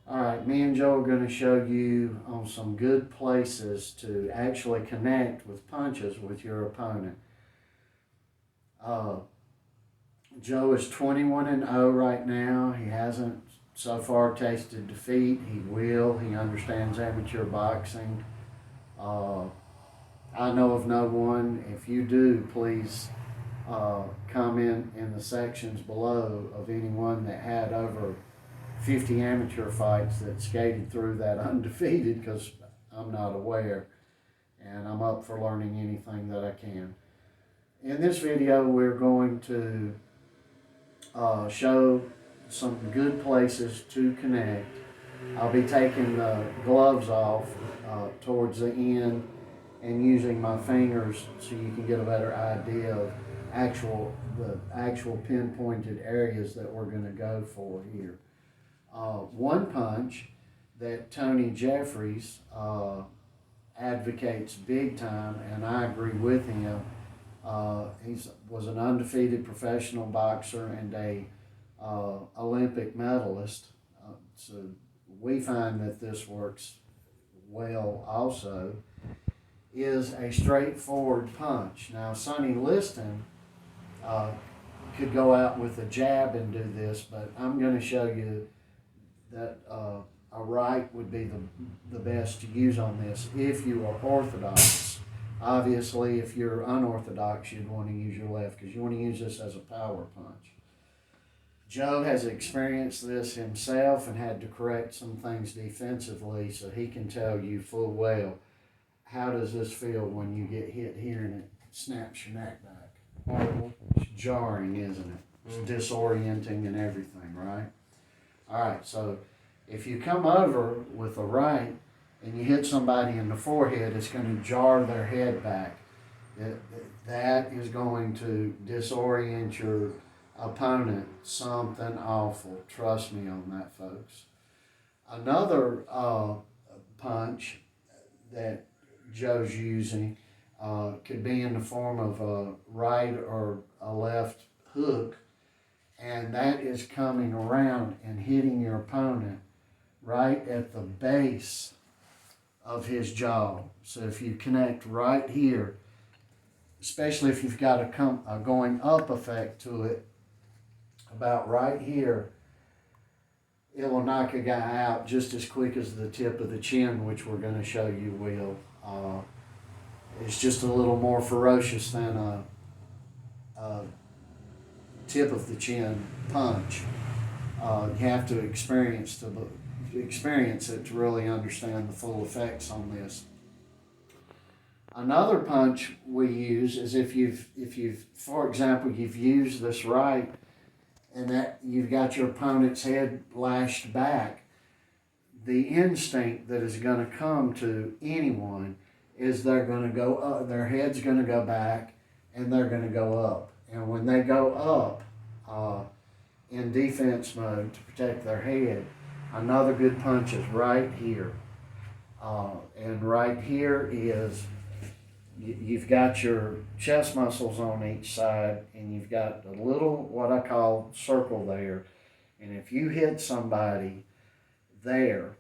Alright, me and Joe are going to show you on some good places to actually connect with punches with your opponent. Uh, Joe is 21-0 right now. He hasn't so far tasted defeat. He will. He understands amateur boxing. Uh, I know of no one. If you do, please comment in the sections below of anyone that had over 50 amateur fights that skated through that undefeated, because I'm not aware, and I'm up for learning anything that I can. In this video, we're going to show some good places to connect. I'll be taking the gloves off towards the end and using my fingers so you can get a better idea of the actual pinpointed areas that we're going to go for here. One punch that Tony Jeffries advocates big time, and I agree with him. He was an undefeated professional boxer and a Olympic medalist. So we find that this works well also, is a straightforward punch. Now, Sonny Liston could go out with a jab and do this, but I'm going to show you that a right would be the best to use on this if you are orthodox. Obviously, if you're unorthodox, you'd want to use your left because you want to use this as a power punch. Joe has experienced this himself and had to correct some things defensively, so he can tell you full well, how does this feel when you get hit here and it snaps your neck back? Horrible. It's jarring, isn't it? It's disorienting and everything, right? All right, so if you come over with a right and you hit somebody in the forehead, it's going to jar their head back. That is going to disorient your opponent something awful. Trust me on that, folks. Another punch that Joe's using could be in the form of a right or a left hook, and that is coming around and hitting your opponent right at the base of his jaw. So if you connect right here, especially if you've got a going up effect to it, about right here, it will knock a guy out just as quick as the tip of the chin, which we're going to show you will. It's just a little more ferocious than a tip of the chin punch. You have to experience it to really understand the full effects on this. Another punch we use is if you've, for example, you've used this right and that you've got your opponent's head lashed back, the instinct that is going to come to anyone is they're going to go up, their head's going to go back and they're going to go up. And when they go up in defense mode to protect their head, another good punch is right here. And right here is, you've got your chest muscles on each side and you've got a little, what I call, circle there. And if you hit somebody there,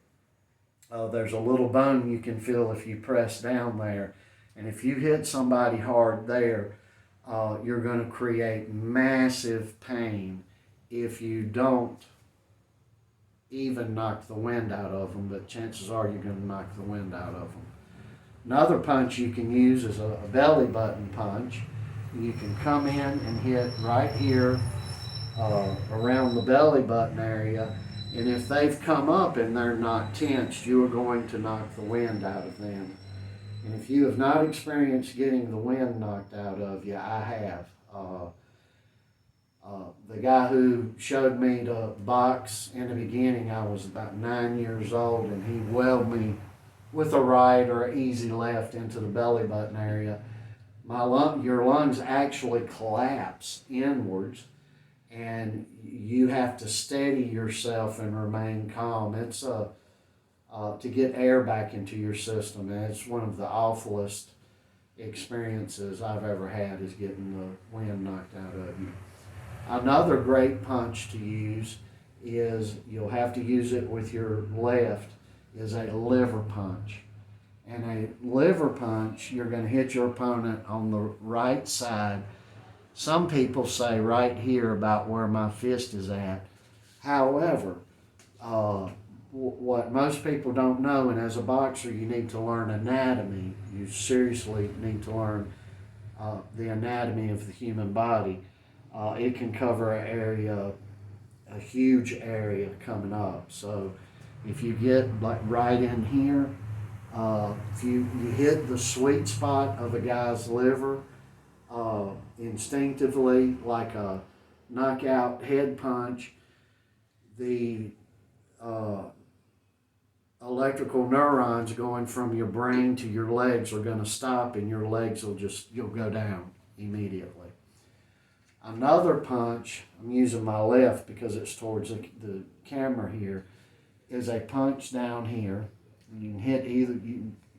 there's a little bone you can feel if you press down there. And if you hit somebody hard there, you're going to create massive pain if you don't even knock the wind out of them, but chances are you're going to knock the wind out of them. Another punch you can use is a belly button punch. You can come in and hit right here around the belly button area, and if they've come up and they're not tensed, you are going to knock the wind out of them. And if you have not experienced getting the wind knocked out of you, I have. The guy who showed me to box in the beginning, I was about 9 years old, and he welled me with a right or an easy left into the belly button area. Your lungs actually collapse inwards, and you have to steady yourself and remain calm. It's to get air back into your system, and it's one of the awfulest experiences I've ever had, is getting the wind knocked out of you. Another great punch to use is you'll have to use it with your left, is a liver punch. And a liver punch, you're going to hit your opponent on the right side. Some people say right here about where my fist is at. However, what most people don't know, and as a boxer you need to learn anatomy, you seriously need to learn the anatomy of the human body. It can cover an area, a huge area coming up. So if you get like right in here, if you hit the sweet spot of a guy's liver instinctively, like a knockout head punch, the electrical neurons going from your brain to your legs are going to stop, and your legs you'll go down immediately. Another punch, I'm using my left because it's towards the camera here, is a punch down here. You can hit either,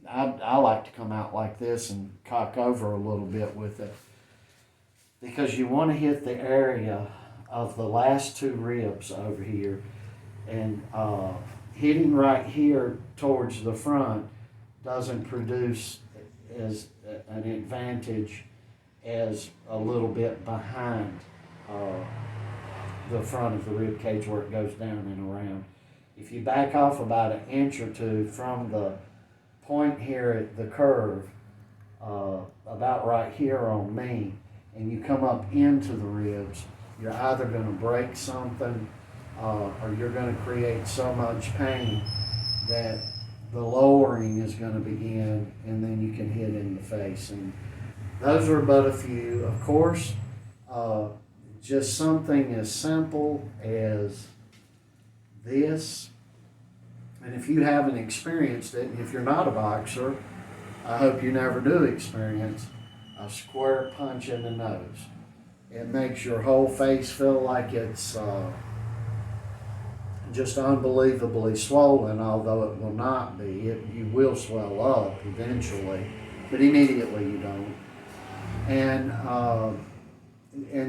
I like to come out like this and cock over a little bit with it, because you want to hit the area of the last two ribs over here, and hitting right here towards the front doesn't produce as an advantage as a little bit behind the front of the rib cage where it goes down and around. If you back off about an inch or two from the point here at the curve, about right here on me, and you come up into the ribs, you're either going to break something or you're going to create so much pain that the lowering is going to begin, and then you can hit in the face. And those are but a few. Of course, just something as simple as this, and if you haven't experienced it, if you're not a boxer, I hope you never do experience a square punch in the nose. It makes your whole face feel like it's just unbelievably swollen, although it will not be. You will swell up eventually, but immediately you don't. And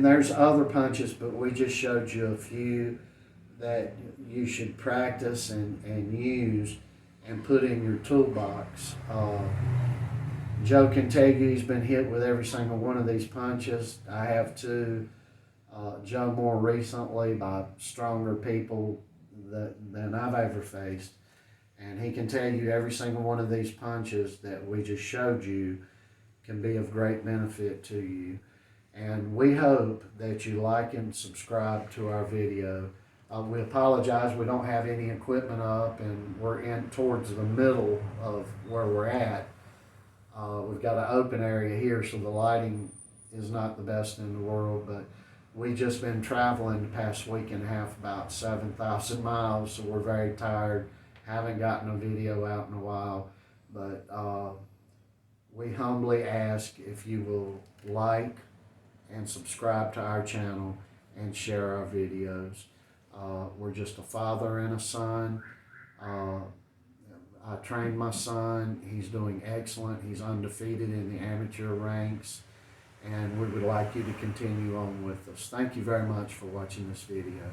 there's other punches, but we just showed you a few that you should practice and use and put in your toolbox. Joe can tell you he's been hit with every single one of these punches. I have too. Joe more recently by stronger people than I've ever faced. And he can tell you every single one of these punches that we just showed you can be of great benefit to you. And we hope that you like and subscribe to our video. We apologize, we don't have any equipment up, and we're in towards the middle of where we're at. We've got an open area here, so the lighting is not the best in the world, but we've just been traveling the past week and a half, about 7,000 miles, so we're very tired. Haven't gotten a video out in a while, but we humbly ask if you will like and subscribe to our channel and share our videos. We're just a father and a son. I trained my son. He's doing excellent. He's undefeated in the amateur ranks, and we would like you to continue on with us. Thank you very much for watching this video.